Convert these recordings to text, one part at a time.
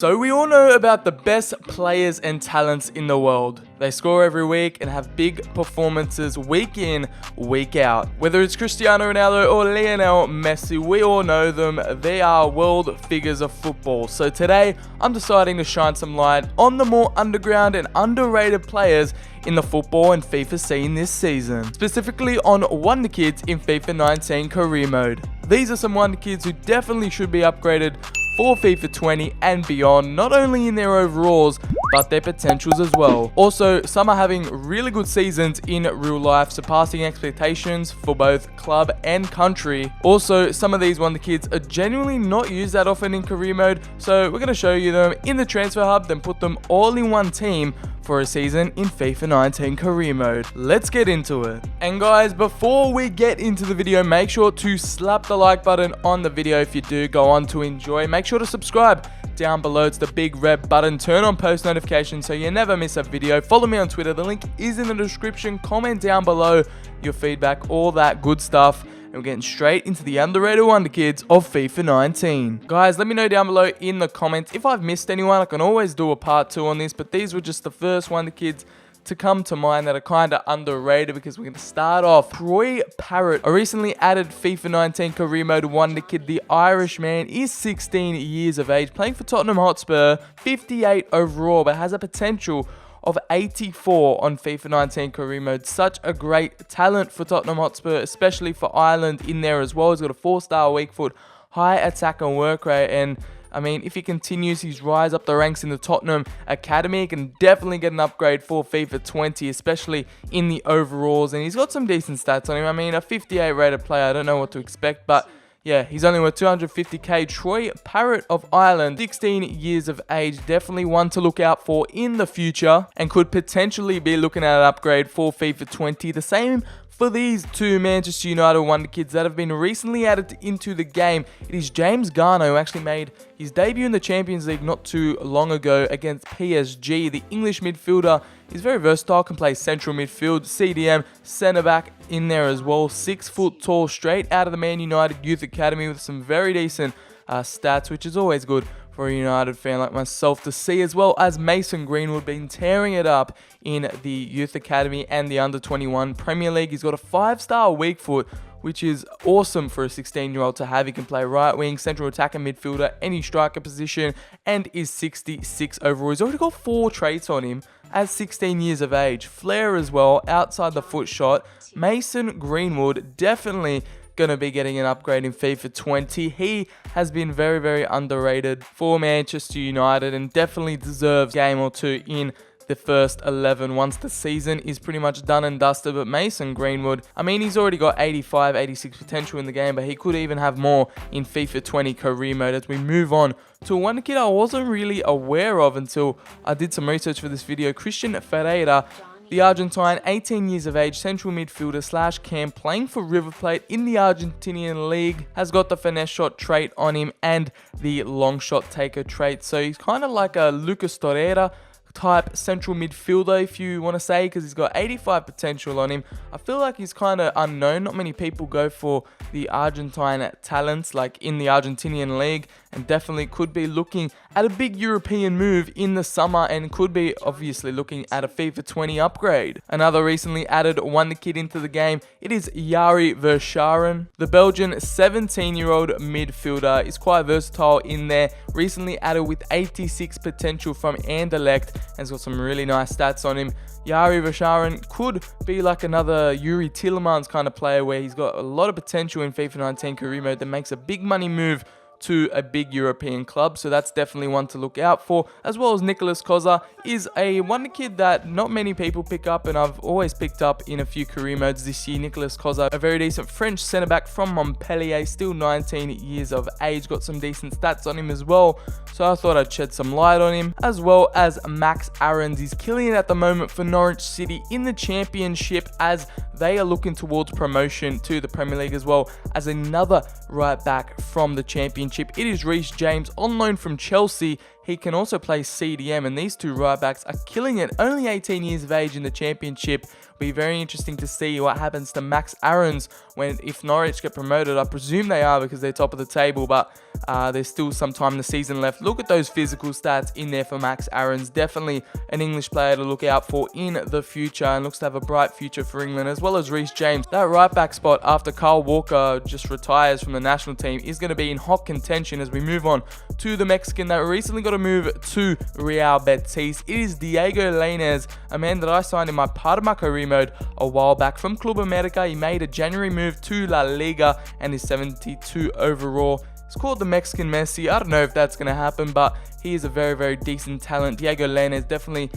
So we all know about the best players and talents in the world. They score every week and have big performances week in, week out. Whether it's Cristiano Ronaldo or Lionel Messi, we all know them. They are world figures of football. So today, I'm deciding to shine some light on the more underground and underrated players in the football and FIFA scene this season. Specifically on Wonderkids in FIFA 19 career mode. These are some Wonderkids who definitely should be upgraded for FIFA 20 and beyond, not only in their overalls, but their potentials as well. Also, some are having really good seasons in real life, surpassing expectations for both club and country. Also, some of these Wonderkids are genuinely not used that often in career mode, so we're going to show you them in the transfer hub, then put them all in one team for a season in FIFA 19 career mode. Let's get into it. And guys, before we get into the video, make sure to slap the like button on the video if you do go on to enjoy. Make sure to subscribe down below. It's the big red button. Turn on post notifications so you never miss a video. Follow me on Twitter. The link is in the description. Comment down below your feedback, all that good stuff. And we're getting straight into the underrated Wonderkids of FIFA 19. Guys, let me know down below in the comments if I've missed anyone. I can always do a part 2 on this, but these were just the first Wonderkids to come to mind that are kind of underrated, because we're going to start off. Troy Parrott, a recently added FIFA 19 career mode Wonderkid. The Irishman is 16 years of age, playing for Tottenham Hotspur, 58 overall, but has a potential of 84 on FIFA 19 career mode. Such a great talent for Tottenham Hotspur, especially for Ireland in there as well. He's got a 4-star weak foot, high attack and work rate, and I mean, if he continues his rise up the ranks in the Tottenham Academy, he can definitely get an upgrade for FIFA 20, especially in the overalls. And he's got some decent stats on him. I mean, a 58 rated player, I don't know what to expect, but yeah, he's only worth 250k. Troy Parrott of Ireland, 16 years of age, definitely one to look out for in the future, and could potentially be looking at an upgrade for FIFA 20. The same for these two Manchester United Wonderkids that have been recently added into the game. It is James Garneau, who actually made his debut in the Champions League not too long ago against PSG. The English midfielder is very versatile, can play central midfield, CDM, centre-back in there as well. 6 foot tall, straight out of the Man United Youth Academy with some very decent stats, which is always good for a United fan like myself to see, as well as Mason Greenwood been tearing it up in the Youth Academy and the Under-21 Premier League. He's got a 5-star weak foot, which is awesome for a 16-year-old to have. He can play right wing, central attacker, midfielder, any striker position, and is 66 overall. He's already got 4 traits on him at 16 years of age. Flair as well, outside the foot shot. Mason Greenwood, definitely going to be getting an upgrade in FIFA 20. He has been very, very underrated for Manchester United and definitely deserves a game or two in the first 11 once the season is pretty much done and dusted. But Mason Greenwood, I mean, he's already got 85, 86 potential in the game, but he could even have more in FIFA 20 career mode. As we move on to one kid I wasn't really aware of until I did some research for this video, Christian Ferreira. The Argentine, 18 years of age, central midfielder / cam, playing for River Plate in the Argentinian league, has got the finesse shot trait on him and the long shot taker trait. So he's kind of like a Lucas Torreira type central midfielder, if you want to say, because he's got 85 potential on him. I feel like he's kind of unknown. Not many people go for the Argentine talents like in the Argentinian league, and definitely could be looking at a big European move in the summer, and could be obviously looking at a FIFA 20 upgrade. Another recently added Wonderkid into the game, it is Yari Ver Sharan. The Belgian 17-year-old midfielder is quite versatile in there, recently added with 86 potential from Anderlecht, and has got some really nice stats on him. Yari Ver Sharan could be like another Yuri Tillemans kind of player, where he's got a lot of potential in FIFA 19 career mode that makes a big money move to a big European club, so that's definitely one to look out for. As well as Nicolas Caza is a Wonderkid that not many people pick up, and I've always picked up in a few career modes this year. Nicolas Caza, a very decent French centre-back from Montpellier, still 19 years of age, got some decent stats on him as well, so I thought I'd shed some light on him. As well as Max Aarons, he's killing it at the moment for Norwich City in the Championship, as they are looking towards promotion to the Premier League, as well as another right back from the Championship. It is Reece James, on loan from Chelsea. he can also play CDM, and these two right backs are killing it. Only 18 years of age in the championship. Be very interesting to see what happens to Max Aarons if Norwich get promoted. I presume they are because they're top of the table, but there's still some time in the season left. Look at those physical stats in there for Max Aarons. Definitely an English player to look out for in the future, and looks to have a bright future for England, as well as Reece James. That right back spot after Kyle Walker just retires from the national team is going to be in hot contention as we move on to the Mexican that recently got a move to Real Betis. It is Diego Lainez, a man that I signed in my Parma career mode a while back from Club America. He made a January move to La Liga and is 72 overall. It's called the Mexican Messi. I don't know if that's going to happen, but he is a very, very decent talent. Diego Lainez, definitely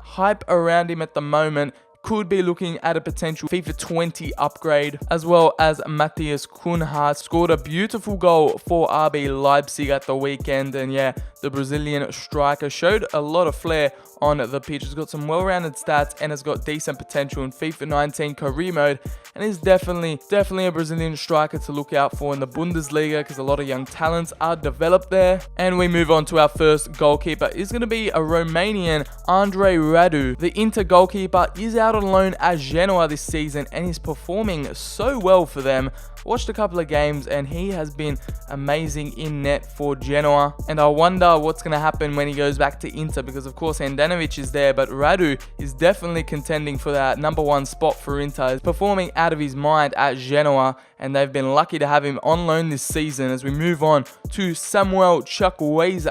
hype around him at the moment. Could be looking at a potential FIFA 20 upgrade, as well as Matthias Cunha scored a beautiful goal for RB Leipzig at the weekend. And yeah, the Brazilian striker showed a lot of flair on the pitch. He's got some well-rounded stats and has got decent potential in FIFA 19 career mode, and is definitely a Brazilian striker to look out for in the Bundesliga because a lot of young talents are developed there. And we move on to our first goalkeeper. Is going to be a Romanian, Andre Radu. The Inter goalkeeper is out on loan at Genoa this season and is performing so well for them. Watched a couple of games and he has been amazing in net for Genoa, and I wonder what's going to happen when he goes back to Inter, because of course Handanovic is there, but Radu is definitely contending for that number one spot for Inter. He's performing out of his mind at Genoa, and they've been lucky to have him on loan this season. As we move on to Samuel Chukwueze.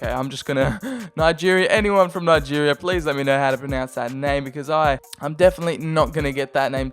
I'm just gonna Nigeria. Anyone from Nigeria, please let me know how to pronounce that name, because I'm definitely not gonna get that name.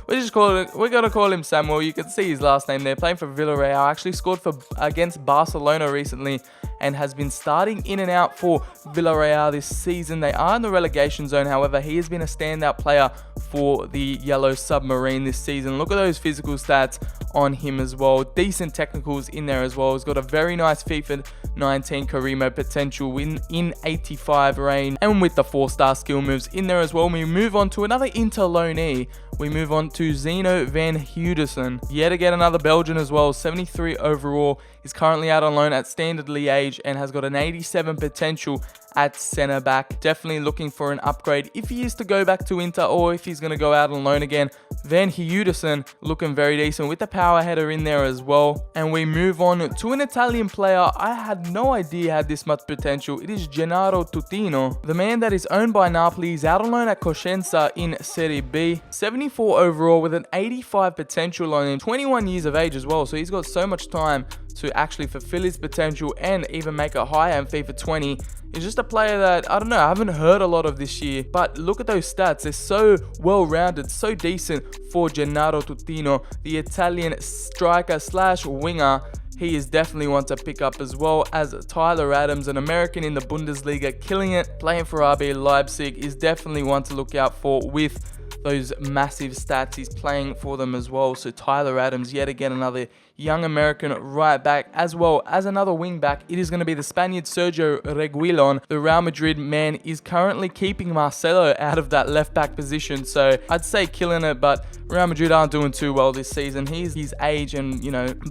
We're gonna call him Samuel. You can see his last name there. Playing for Villarreal. Actually scored against Barcelona recently and has been starting in and out for Villarreal this season. They are in the relegation zone, however, he has been a standout player for the Yellow Submarine this season. Look at those physical stats on him as well. Decent technicals in there as well. He's got a very nice FIFA 19 career mode potential in 85 range, and with the 4-star skill moves in there as well. We move on to another Inter loanee. We move on to Zeno Van Hooten. Yet again, another Belgian as well, 73 overall. He's currently out on loan at Standard Liège and has got an 87 potential at centre back. Definitely looking for an upgrade if he is to go back to Inter, or if he's going to go out on loan again. Van Hooten looking very decent with the power header in there as well. And we move on to an Italian player I had no idea had this much potential. It is Gennaro Tutino, the man that is owned by Napoli. He's out on loan at Coscienza in Serie B. 74 overall with an 85 potential on him. 21 years of age as well, so he's got so much time to actually fulfill his potential and even make it higher in FIFA 20. He's just a player that, I don't know, I haven't heard a lot of this year, but look at those stats. They're so well-rounded, so decent for Gennaro Tutino, the Italian striker slash winger. He is definitely one to pick up, as well as Tyler Adams, an American in the Bundesliga, killing it, playing for RB Leipzig, is definitely one to look out for with those massive stats. He's playing for them as well. So Tyler Adams, yet again another young American right back, as well as another wing back. It is going to be the Spaniard Sergio Reg Whelan. The Real Madrid man is currently keeping Marcelo out of that left back position, so I'd say killing it, but Real Madrid aren't doing too well this season. He's his age, and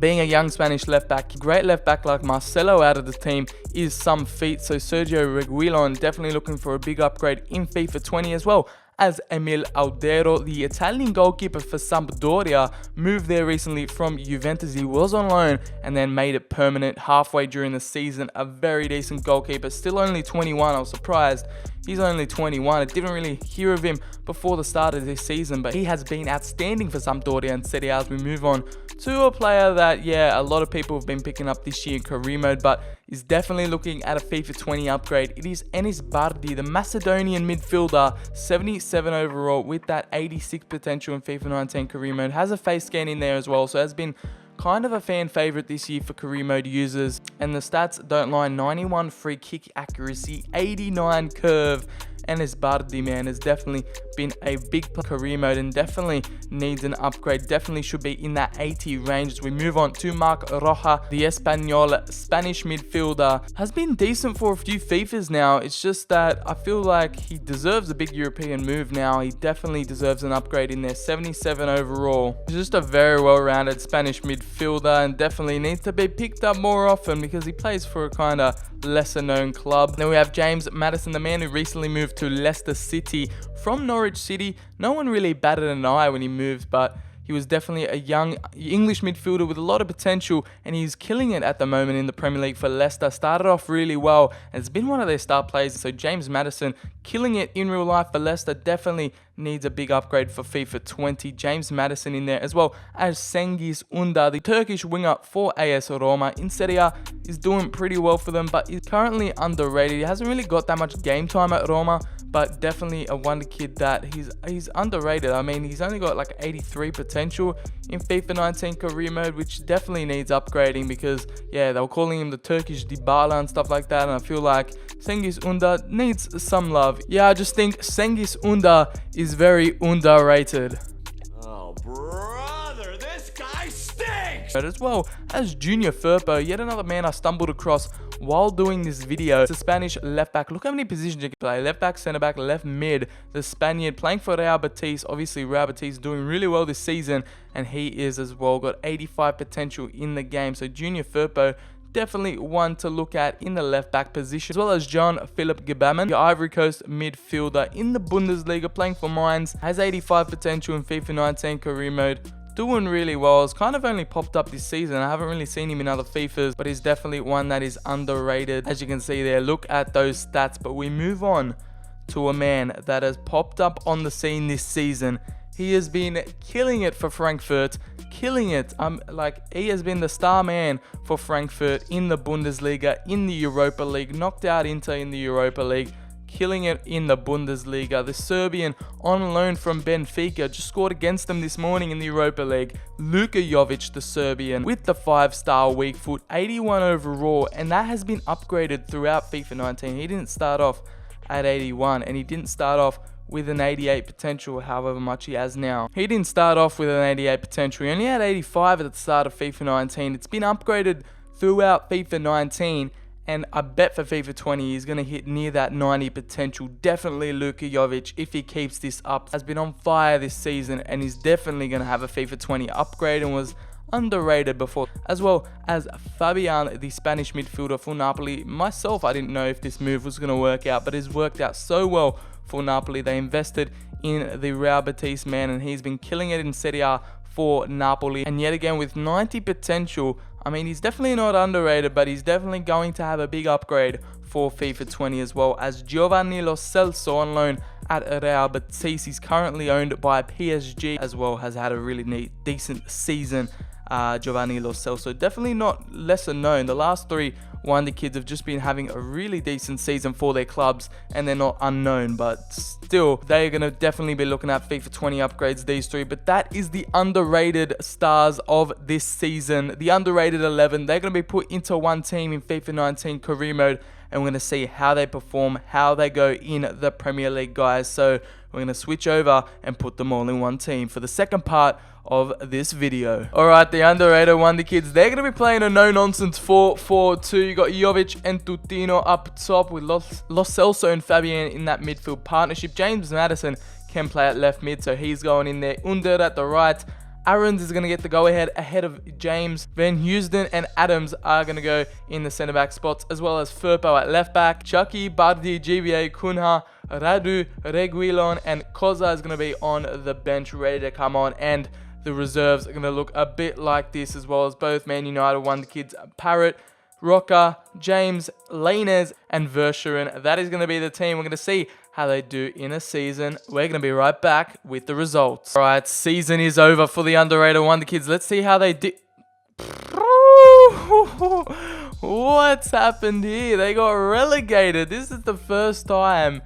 being a young Spanish left back, great left back like Marcelo out of the team is some feat. So Sergio Reg Whelan definitely looking for a big upgrade in FIFA 20, as well as Emil Audero, the Italian goalkeeper for Sampdoria, moved there recently from Juventus. He was on loan and then made it permanent halfway during the season. A very decent goalkeeper, still only 21. I was surprised he's only 21. I didn't really hear of him before the start of this season, but he has been outstanding for Sampdoria and Serie A. As we move on to a player that, a lot of people have been picking up this year in career mode, but is definitely looking at a FIFA 20 upgrade. It is Enis Bardi, the Macedonian midfielder, 77 overall with that 86 potential in FIFA 19 career mode. Has a face scan in there as well, so has been kind of a fan favorite this year for career mode users. And the stats don't lie: 91 free kick accuracy, 89 curve. Enis Bardi, man, has definitely been a big career mode and definitely needs an upgrade. Definitely should be in that 80 range. As we move on to Marc Roja, the Espanyol Spanish midfielder, has been decent for a few FIFAs now. It's just that I feel like he deserves a big European move now. He definitely deserves an upgrade in there. 77 overall. He's just a very well-rounded Spanish midfielder midfielder and definitely needs to be picked up more often because he plays for a kind of lesser known club. Then we have James Madison, the man who recently moved to Leicester City from Norwich City. No one really batted an eye when he moved, but he was definitely a young English midfielder with a lot of potential, and he's killing it at the moment in the Premier League for Leicester. Started off really well and has been one of their star players. So James Madison killing it in real life for Leicester, definitely needs a big upgrade for FIFA 20. James Madison in there, as well as Cengiz Ünder, the Turkish winger for AS Roma in Serie A, is doing pretty well for them, but he's currently underrated. He hasn't really got that much game time at Roma, but definitely a wonder kid that he's underrated. I mean, he's only got like 83 potential in FIFA 19 career mode, which definitely needs upgrading because, yeah, they were calling him the Turkish Dybala and stuff like that, and I feel like Cengiz Ünder needs some love. Yeah, I just think Cengiz Ünder is very underrated. Oh, brother, this guy stinks! As well as Junior Firpo, yet another man I stumbled across while doing this video. It's a Spanish left back. Look how many positions you can play. Left back, centre back, left mid. The Spaniard playing for Real Betis. Obviously, Real Betis doing really well this season, and he is as well. Got 85 potential in the game. So Junior Firpo, definitely one to look at in the left back position, as well as Jean-Philippe Gbamin, the Ivory Coast midfielder in the Bundesliga, playing for Mainz, has 85 potential in FIFA 19 career mode. Doing really well. It's kind of only popped up this season. I haven't really seen him in other FIFAs, but he's definitely one that is underrated. As you can see there, look at those stats. But we move on to a man that has popped up on the scene this season. He has been killing it for Frankfurt, killing it. He has been the star man for Frankfurt in the Bundesliga, in the Europa League, knocked out Inter in the Europa League, killing it in the Bundesliga. The Serbian on loan from Benfica just scored against them this morning in the Europa League. Luca Yo Vich, the Serbian, with the 5-star weak foot, 81 overall, and that has been upgraded throughout FIFA 19. He didn't start off at 81, and he didn't start off with an 88 potential, however much he has now. He didn't start off with an 88 potential. He only had 85 at the start of FIFA 19. It's been upgraded throughout FIFA 19, and I bet for FIFA 20 he's going to hit near that 90 potential. Definitely Luka Yo Vich, if he keeps this up, has been on fire this season, and he's definitely going to have a FIFA 20 upgrade and was underrated before. As well as Fabian, the Spanish midfielder for Napoli. Myself, I didn't know if this move was going to work out, but it's worked out so well for Napoli. They invested in the Real Betis man, and he's been killing it in Serie A for Napoli. And yet again, with 90 potential, I mean, he's definitely not underrated, but he's definitely going to have a big upgrade for FIFA 20, as well as Giovanni Lo Celso on loan at Real Betis. He's currently owned by PSG, as well has had a really decent season. Giovanni Lo Celso, definitely not lesser known. The last three Wonderkids have just been having a really decent season for their clubs, and they're not unknown, but still, they're going to definitely be looking at FIFA 20 upgrades, these three. But that is the underrated stars of this season, the underrated 11. They're going to be put into one team in FIFA 19 career mode, and we're going to see how they perform, how they go in the Premier League, guys. So we're going to switch over and put them all in one team for the second part of this video. Alright, the underrated Wonderkids, they're going to be playing a no-nonsense 4-4-2. You got Jovic and Tutino up top with Lo Celso and Fabian in that midfield partnership. James Madison can play at left mid, so he's going in there. Under at the right. Aarons is going to get the go-ahead ahead of James. Van Hooten and Adams are going to go in the centre-back spots, as well as Firpo at left-back. Chucky, Bardi, GBA, Cunha, Radu, Reg Whelan, and Causa is going to be on the bench, ready to come on. And the reserves are going to look a bit like this, as well as both Man United Wonderkids, Parrott, Roca, James, Lainez, and Ver Sharan. That is going to be the team. We're going to see how they do in a season. We're going to be right back with the results. All right, season is over for the underrated Wonderkids. Let's see how they did. What's happened here? They got relegated. This is the first time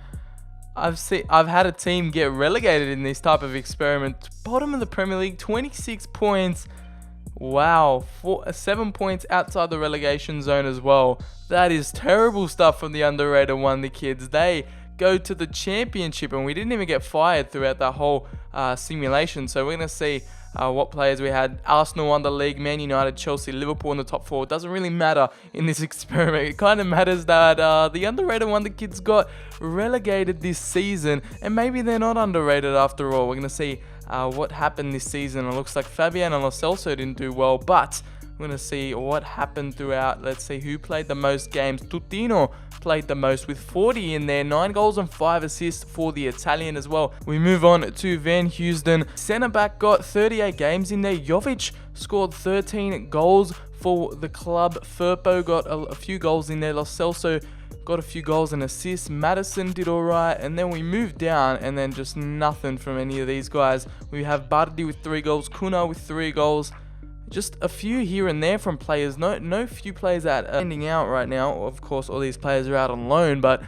I've had a team get relegated in this type of experiment. Bottom of the Premier League, 26 points. Wow, 7 points outside the relegation zone as well. That is terrible stuff from the underrated Wonderkids. They go to the championship, and we didn't even get fired throughout that whole simulation. So we're going to see what players we had. Arsenal won the league, Man United, Chelsea, Liverpool in the top 4. It doesn't really matter in this experiment. It kind of matters that the underrated Wonderkids got relegated this season, and maybe they're not underrated after all. We're going to see what happened this season. It looks like Fabian and Lo Celso didn't do well, but we're going to see what happened throughout. Let's see who played the most games. Tutino played the most with 40 in there. 9 goals and 5 assists for the Italian as well. We move on to Van Hooten. Centre back got 38 games in there. Yo Vich scored 13 goals for the club. Firpo got a few goals in there. Lo Celso got a few goals and assists. Madison did alright. And then we moved down and then just nothing from any of these guys. We have Bardi with 3 goals. Kuna with 3 goals. Just a few here and there from players. No few players that are ending out right now. Of course, all these players are out on loan, but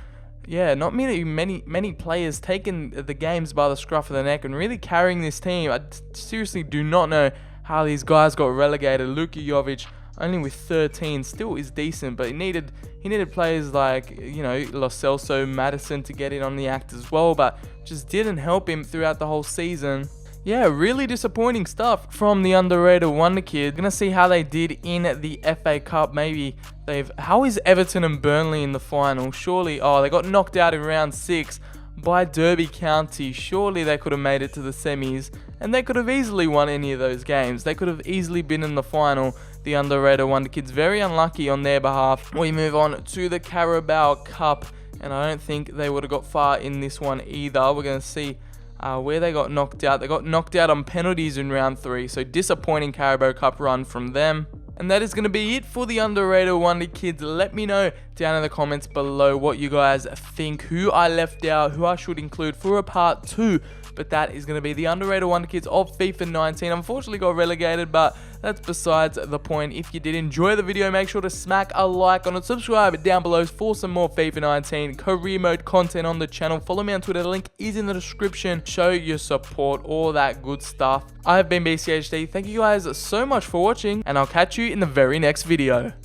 yeah, not many players taking the games by the scruff of the neck and really carrying this team. I seriously do not know how these guys got relegated. Luca Yo Vich only with 13 still is decent, but he needed players like, you know, Lo Celso, Madison to get in on the act as well, but just didn't help him throughout the whole season. Yeah, really disappointing stuff from the underrated Wonderkids. Gonna see how they did in the FA Cup. Maybe how is Everton and Burnley in the final? Surely, they got knocked out in round 6 by Derby County. Surely they could have made it to the semis, and they could have easily won any of those games. They could have easily been in the final. The underrated Wonderkids, very unlucky on their behalf. We move on to the Carabao Cup, and I don't think they would have got far in this one either. We're gonna see where they got knocked out. They got knocked out on penalties in round 3, so disappointing Carabao Cup run from them. And that is going to be it for the underrated Wonderkids. Let me know down in the comments below what you guys think, who I left out, who I should include for a part 2. But that is going to be the underrated Wonderkids of FIFA 19. Unfortunately got relegated, but that's besides the point. If you did enjoy the video, make sure to smack a like on it. Subscribe down below for some more FIFA 19 career mode content on the channel. Follow me on Twitter. The link is in the description. Show your support, all that good stuff. I have been BCHD. Thank you guys so much for watching, and I'll catch you in the very next video.